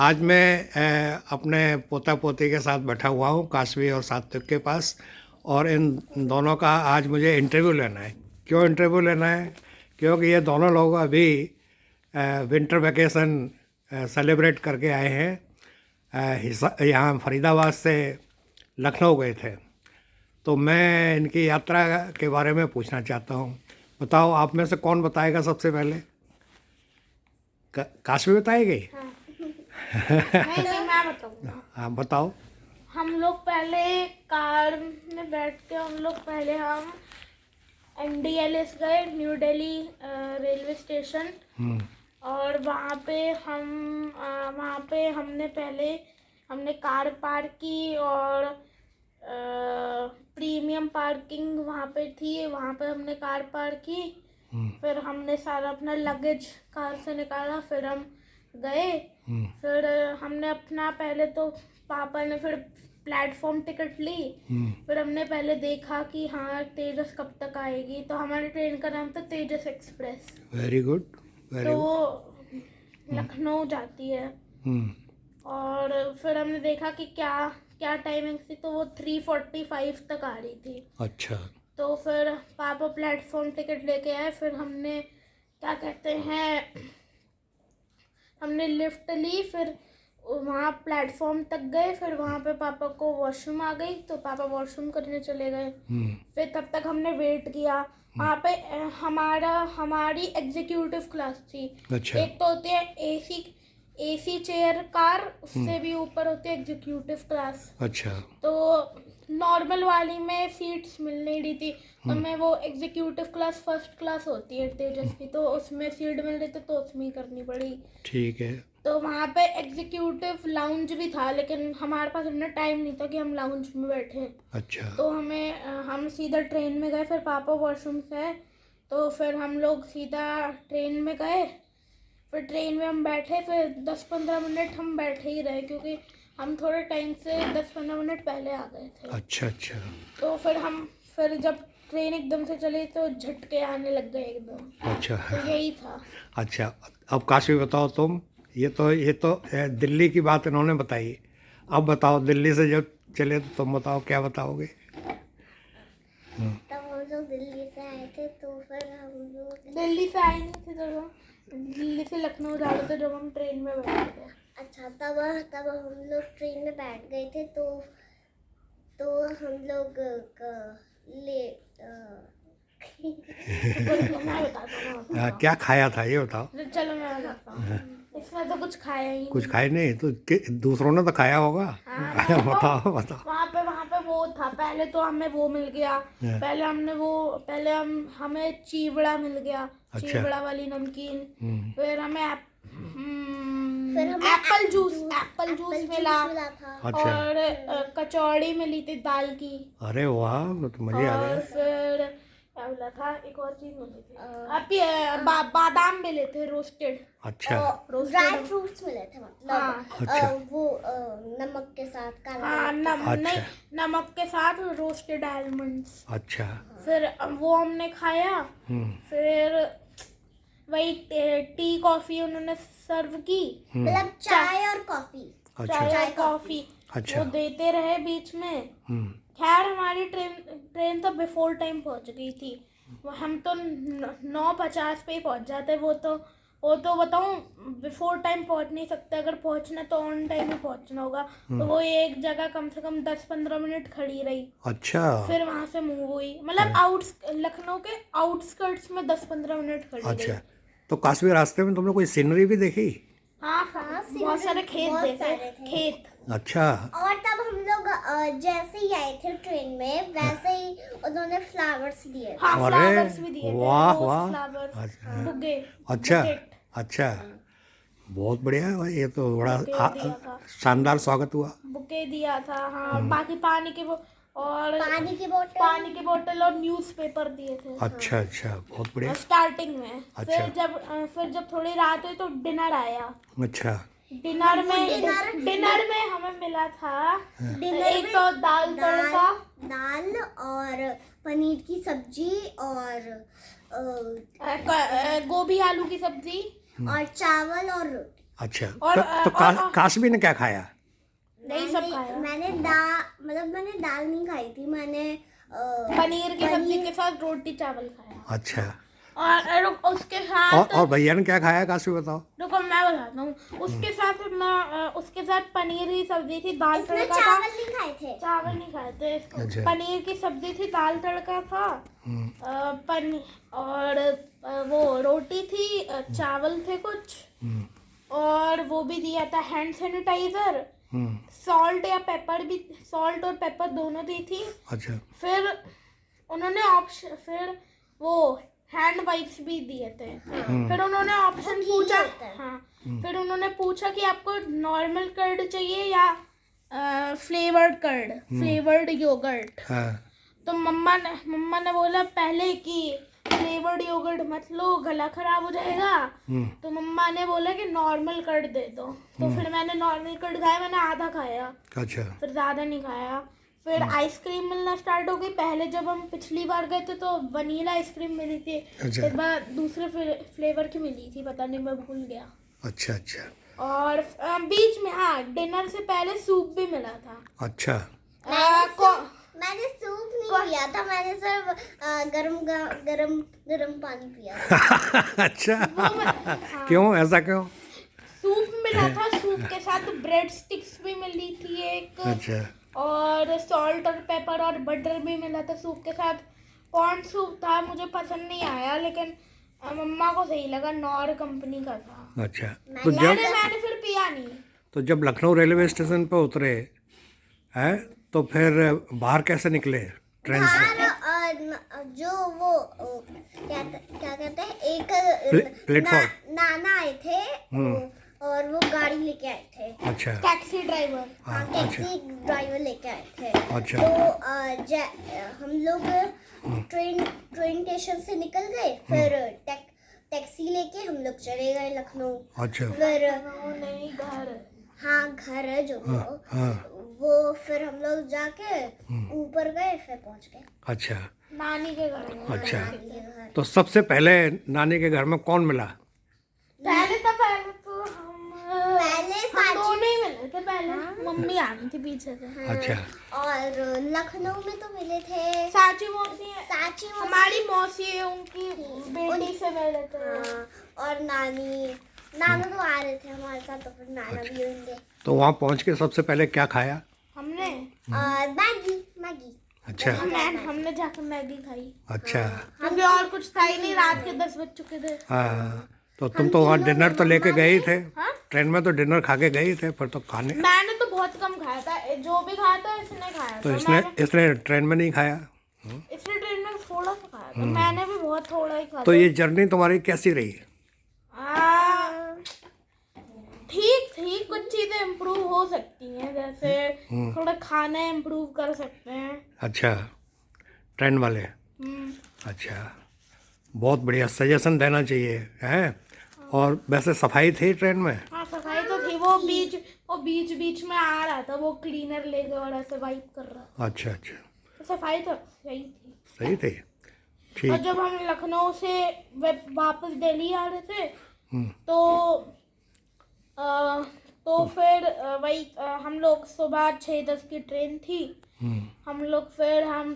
आज मैं अपने पोता पोती के साथ बैठा हुआ हूँ काशवी और सात्विक के पास। और इन दोनों का आज मुझे इंटरव्यू लेना है। क्यों इंटरव्यू लेना है? क्योंकि ये दोनों लोग अभी विंटर वैकेशन सेलिब्रेट करके आए हैं। यहाँ फरीदाबाद से लखनऊ गए थे। तो मैं इनकी यात्रा के बारे में पूछना चाहता हूँ। बताओ, आप में से कौन बताएगा सबसे पहले? काशवी बताएगी? नहीं, मैं बताऊंगा। हाँ, बताओ। हम लोग पहले कार में बैठ के हम NDLS गए, न्यू दिल्ली रेलवे स्टेशन। और वहाँ पे हमने कार पार्क की और प्रीमियम पार्किंग वहाँ पे थी, वहाँ पे हमने कार पार्क की। फिर हमने सारा अपना लगेज कार से निकाला, फिर हम गए। फिर हमने अपना पहले तो पापा ने फिर प्लेटफॉर्म टिकट ली। फिर हमने पहले देखा कि हाँ तेजस कब तक आएगी, तो हमारी ट्रेन का नाम था तेजस एक्सप्रेस। वेरी गुड, वेरी तो गुड। वो लखनऊ जाती है। और फिर हमने देखा कि क्या टाइमिंग थी, तो वो 3:45 तक आ रही थी। अच्छा। तो फिर पापा प्लेटफॉर्म टिकट लेके आए। फिर हमने क्या कहते हैं, हमने लिफ्ट ली, फिर वहाँ प्लेटफॉर्म तक गए। फिर वहाँ पे पापा को वॉशरूम आ गई, तो पापा वॉशरूम करने चले गए। फिर तब तक हमने वेट किया। वहाँ पे हमारी एग्जीक्यूटिव क्लास थी। अच्छा। एक तो होती है एसी चेयर कार, उससे भी ऊपर होती है एग्जीक्यूटिव क्लास। अच्छा। तो नॉर्मल वाली में सीट्स मिल नहीं रही थी, तो मैं वो एग्जीक्यूटिव क्लास फर्स्ट क्लास होती है तेजस की, तो उसमें सीट मिल रही थी, तो उसमें ही करनी पड़ी। ठीक है। तो वहाँ पे एग्जीक्यूटिव लाउंज भी था, लेकिन हमारे पास इतना टाइम नहीं था कि हम लाउंज में बैठे। अच्छा। तो हम सीधा ट्रेन में गए। फिर पापा वॉशरूम से आए, तो फिर हम लोग सीधा ट्रेन में गए। फिर ट्रेन में हम बैठे, फिर 10-15 मिनट हम बैठे ही रहे, क्योंकि हम थोड़े टाइम से 10-15 मिनट पहले आ गए थे। अच्छा। अच्छा। तो फिर जब ट्रेन एकदम से चली तो झटके आने लग गए एकदम। अच्छा। तो यही था। अच्छा, अब काशवी बताओ तुम। ये तो दिल्ली की बात इन्होंने बताई। अब बताओ, दिल्ली से जब चले तो तुम बताओ, क्या बताओगे? तब हम लोग दिल्ली से आए थे, तो फिर हम लोग दिल्ली से आए नहीं थे जब हम दिल्ली से लखनऊ जा रहे थे, जब हम ट्रेन में बैठे थे। अच्छा, तब हम लोग ट्रेन में बैठ गए थे। तो हम लोग मैं बताता हूँ। क्या खाया था ये बताओ। चलो मैं बताता हूँ। इसमें तो कुछ खाया ही कुछ खाए नहीं तो दूसरों ने तो खाया होगा। बताओ बताओ। वहाँ पे वो था। पहले तो हमें वो मिल गया। पहले हमें चीवड़ा मिल गया। अच्छा। चीवड़ा वाली नमकीन। फिर हमें एप्पल जूस मिला था। अच्छा। और कचौड़ी मिली थी दाल की। अरे वाह, तो मजे आ और गए। फिर क्या मिला था, एक और चीज मिली थी। बादाम मिले थे रोस्टेड। अच्छा। ड्राई फ्रूट्स मिले थे, मतलब हाँ। अच्छा। वो नमक के साथ, काला हाँ, नमक के साथ। नहीं, अच्छा। नमक के साथ रोस्टेड आलमंड्स। अच्छा। फिर वो हमने खाया। फिर वही टी कॉफी उन्होंने सर्व की, मतलब चाय और कॉफी। अच्छा। चाय और कॉफी अच्छा। वो देते रहे बीच में। खैर हमारी ट्रेन तो बिफोर टाइम पहुंच गई थी। हम तो 9:50 पे ही पहुंच जाते। वो तो बताऊं, बिफोर टाइम पहुंच नहीं सकते। अगर पहुंचना तो ऑन टाइम ही पहुंचना होगा। तो वो एक जगह कम से कम 10-15 मिनट खड़ी रही। अच्छा। फिर वहां से मूव हुई, मतलब लखनऊ के आउटस्कर्ट्स में 10-15 मिनट खड़ी रही। अच्छा, तो काश्मीर रास्ते में तुमने कोई सीनरी भी देखी? हाँ, बहुत सारे खेत देखे। खेत। अच्छा। और तब हम लोग जैसे ही आए थे ट्रेन में, वैसे ही उन्होंने फ्लावर्स दिए। हाँ, अरे फ्लावर्स भी दिए थे। वाह रोज वाह। फ्लावर्स, अच्छा। बुके। अच्छा। बुकेट। अच्छा, बहुत बढ़िया है भाई, ये तो बड़ा बुके दिया था। शानदार स्वागत हुआ। बुके दिया था। हाँ, बाकी पानी की बोतल और न्यूज़पेपर दिए थे। अच्छा। अच्छा, बहुत बढ़िया। स्टार्टिंग में। अच्छा। फिर जब थोड़ी रात हुई तो डिनर आया। अच्छा। डिनर में हमें मिला था एक तो दाल तड़का, दाल और पनीर की सब्जी और गोभी आलू की सब्जी चावल और रोटी। अच्छा, और, तो काशवी ने क्या खाया? नहीं सब खाया। मैंने दाल नहीं खाई थी, मैंने पनीर की सब्जी के साथ रोटी चावल खाया। अच्छा, और उसके साथ और भैया ने क्या खाया काशवी बताओ? रुको मैं बताता हूँ। उसके साथ उसके साथ पनीर की सब्जी थी, दाल इसने तड़का था। चावल नहीं खाए थे। चावल नहीं खाए थे। अच्छा। पनीर की सब्जी थी, दाल तड़का था, पनीर और वो रोटी थी, चावल थे कुछ, और वो भी दिया था हैंड सैनिटाइजर, सॉल्ट या पेपर भी, सॉल्ट और पेपर दोनों दी थी। अच्छा, फिर उन्होंने फिर वो हैंड वाइप्स भी दिए थे। फिर उन्होंने ऑप्शन पूछा। हाँ, फिर उन्होंने पूछा कि आपको नॉर्मल कर्ड चाहिए या फ्लेवर्ड कर्ड, फ्लेवर्ड योगर्ट। हाँ, तो मम्मा ने बोला पहले कि फ्लेवर्ड योगर्ट मत लो, गला खराब हो जाएगा। तो मम्मा ने बोला कि नॉर्मल कर्ड दे दो। तो फिर मैंने नॉर्मल कर्ड खाया, मैंने आधा खाया, अच्छा, फिर ज़्यादा नहीं खाया। फिर आइसक्रीम मिलना स्टार्ट हो गई। पहले जब हम पिछली बार गए थे तो वनीला आइसक्रीम मिली थी, अच्छा। एक बार दूसरे फ्लेवर की मिली थी, पता नहीं मैं भूल गया। अच्छा, अच्छा, और बीच में हाँ डिनर से पहले सूप भी मिला था। अच्छा, मैंने सूप नहीं पिया था, मैंने सिर्फ गरम पानी पिया था। अच्छा, हाँ, क्यों, ऐसा क्यों? सूप मिला था, सूप के साथ ब्रेड स्टिक्स भी मिली थी एक, अच्छा, और सॉल्ट और पेपर और बटर भी मिला था सूप के साथ। कॉर्न सूप था, मुझे पसंद नहीं आया, लेकिन मम्मा को सही लगा, नॉर कंपनी का था। अच्छा। तो मैंने फिर पिया नहीं। तो जब लखनऊ रेलवे स्टेशन पे उतरे हैं, तो फिर बाहर कैसे निकले ट्रेन से? जो वो क्या कहते हैं, एक प्लेटफॉर्म नाना आए थे, और वो गाड़ी लेके आए थे। अच्छा, टैक्सी ड्राइवर। हाँ, टैक्सी ड्राइवर लेके आए थे। अच्छा, तो हम लोग ट्रेन स्टेशन से निकल गए, फिर टैक्सी लेके हम लोग चले गए लखनऊ। अच्छा, फिर नहीं, घर। हाँ, घर है जो हाँ, वो फिर हम लोग जाके ऊपर गए, फिर पहुंच गए अच्छा, नानी के घर में। अच्छा। नानी के घर। तो सबसे पहले नानी के घर में कौन मिला? पहले तो हम पहले दोनों ही मिले थे। पहले मम्मी आ गई थी पीछे से। अच्छा, और लखनऊ में तो मिले थे साची मौसी साची मौसी, हमारी मौसी है, उनकी बेटी से मिले थे। हाँ, और नाना तो आ रहे थे हमारे साथ, तो फिर नाना भी होंगे। तो वहाँ पहुँच के सबसे पहले क्या खाया? हमने और मैगी। अच्छा, हमने जाकर मैगी खाई, अच्छा, क्योंकि और कुछ था ही नहीं, रात के 10 बज चुके थे। हाँ। तो तुम तो वहाँ डिनर तो लेके गए ही थे, हाँ? ट्रेन में तो डिनर खा के गए ही थे, फिर तो खाने। मैंने तो बहुत कम खाया था, जो भी खाया था इसने खाया तो था। इसने ट्रेन में नहीं खाया? इसने ट्रेन में थोड़ा सा खाया था, मैंने भी बहुत थोड़ा ही खाया तो था। ये जर्नी तुम्हारी कैसी रही? ठीक ठीक, कुछ चीजें इम्प्रूव हो सकती हैं, जैसे थोड़ा खाना इम्प्रूव कर सकते हैं। अच्छा, ट्रेन वाले, अच्छा, बहुत बढ़िया, सजेशन देना चाहिए है। और वैसे सफाई थी ट्रेन में? हाँ, सफाई तो थी। वो बीच में आ रहा था, वो क्लीनर लेके और ऐसे वाइप कर रहा। अच्छा, अच्छा, तो सफाई तो सही थी। सही थे, और ठीक। जब हम लखनऊ से वापस दिल्ली आ रहे थे, तो फिर वही हम लोग सुबह 6:10 की ट्रेन थी। हम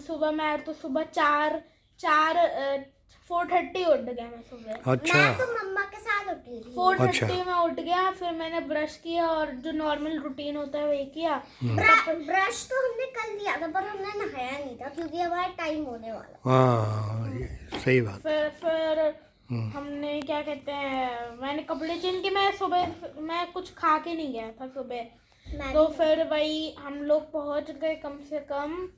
सुबह, मैं तो सुबह 4:30 उठ गया मैं सुबह। अच्छा, मैं तो मम्मा के साथ उठी थी। 4:30 में उठ गया, फिर मैंने ब्रश किया और जो नॉर्मल रूटीन होता है वही किया। ब्रश तो हमने कल किया था, पर हमने नहाया नहीं था क्योंकि हमारा टाइम होने वाला। हाँ, ये सही बात। फिर हमने क्या कहते हैं, मैंने कपड़े चेंज किए। मैं कुछ खा के नहीं गया था सुबह। तो फिर वही हम लोग पहुंच गए, कम से कम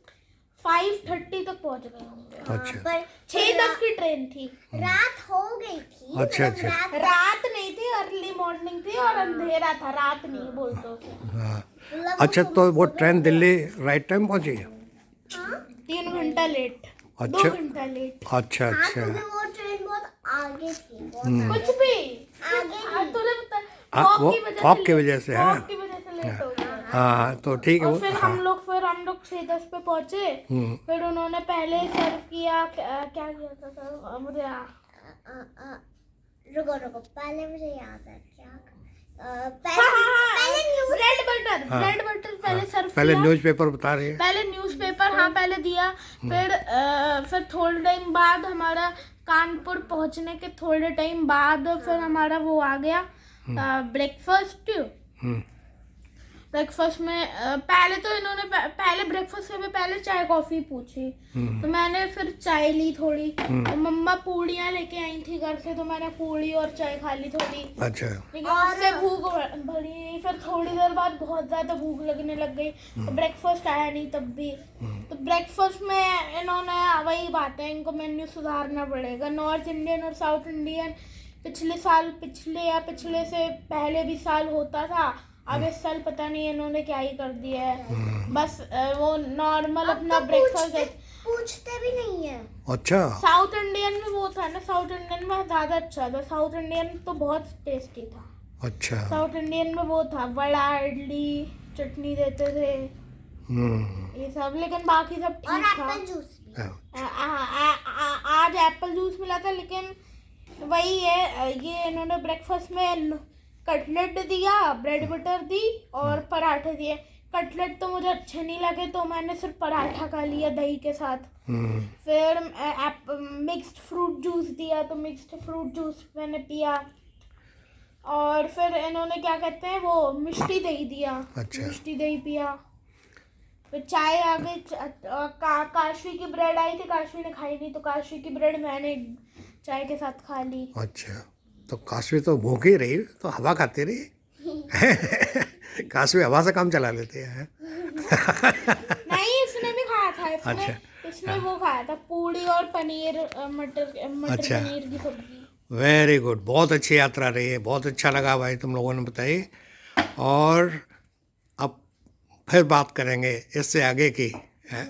5:30 तक पहुंच गए होंगे। अच्छा, पर 6:10 की ट्रेन थी। रात हो गई थी। अच्छा, मतलब अच्छा। रात नहीं थी, अर्ली मॉर्निंग थी और अंधेरा था, रात नहीं बोलते उसे। हाँ, मतलब अच्छा, तो वो ट्रेन दिल्ली राइट टाइम पहुंची? 3 घंटा लेट, 2 अच्छा, घंटा लेट। अच्छा, अच्छा, क्योंकि वो ट्रेन बहुत आगे थी, बहुत कुछ भी आगे तुझे पता, हाँ, वो फॉग की वजह से है। फॉग की वजह से लेट हो गया। हाँ, तो ठीक है और वो। फिर हम लोग 6:10 पे पहुंचे। फिर उन्होंने पहले सर्व किया, क्या किया था सर, मुझे रुको पहले मुझे याद है ब्रेड बटर पहले सर्व पहले किया। न्यूज़पेपर बता रही है। पहले न्यूज़पेपर हाँ पहले दिया, फिर थोड़े टाइम बाद हमारा कानपुर पहुंचने के थोड़े टाइम बाद फिर हमारा वो आ गया ब्रेकफास्ट। हम्म, ब्रेकफास्ट में पहले तो इन्होंने पहले ब्रेकफास्ट से भी पहले चाय कॉफी पूछी, तो मैंने फिर चाय ली थोड़ी। तो मम्मा पूड़ियाँ लेके आई थी घर से, तो मैंने पूड़ी और चाय खा ली थोड़ी, अच्छा। लेकिन उससे भूख भरी नहीं। फिर थोड़ी देर बाद बहुत ज्यादा भूख लगने लग गई, तो ब्रेकफास्ट आया नहीं तब भी। तो ब्रेकफास्ट में इन्होंने वही बात है, इनको मेन्यू सुधारना पड़ेगा। नॉर्थ इंडियन और साउथ इंडियन पिछले से पहले भी साल होता था, अब इस साल पता नहीं इन्होंने क्या ही कर दिया है। बस वो नॉर्मल अपना ब्रेकफास्ट पूछते भी नहीं है। अच्छा, साउथ इंडियन में वो था ना, साउथ इंडियन में ज्यादा अच्छा था। साउथ इंडियन तो बहुत टेस्टी था। अच्छा। साउथ इंडियन में वो था वड़ा, इडली, चटनी देते थे, ये सब। लेकिन बाकी सब और ठीक था। एप्पल जूस भी। आज एप्पल जूस मिला था, लेकिन वही है, ये इन्होंने ब्रेकफास्ट में कटलेट दिया, ब्रेड बटर दी और पराठे दिए। कटलेट तो मुझे अच्छे नहीं लगे, तो मैंने सिर्फ पराठा खा लिया दही के साथ। फिर मिक्स्ड फ्रूट जूस दिया, तो मिक्स्ड फ्रूट जूस मैंने पिया। और फिर इन्होंने क्या कहते हैं वो मिष्टी दही दिया, अच्छा। मिष्टी दही पिया। फिर चाय आ गई, काशवी की ब्रेड आई थी, काशवी ने खाई नहीं, तो काशवी की ब्रेड मैंने चाय के साथ खा ली। अच्छा, तो काशवी तो भूखी रही, तो हवा खाती रही। काशवी हवा से काम चला लेते हैं। नहीं, इसने भी खाया था। इसने वो खाया था पूड़ी और पनीर, मटर अच्छा। पनीर की सब्जी। वेरी गुड, बहुत अच्छी यात्रा रही है, बहुत अच्छा लगा भाई तुम लोगों ने बताई। और अब फिर बात करेंगे इससे आगे की, है।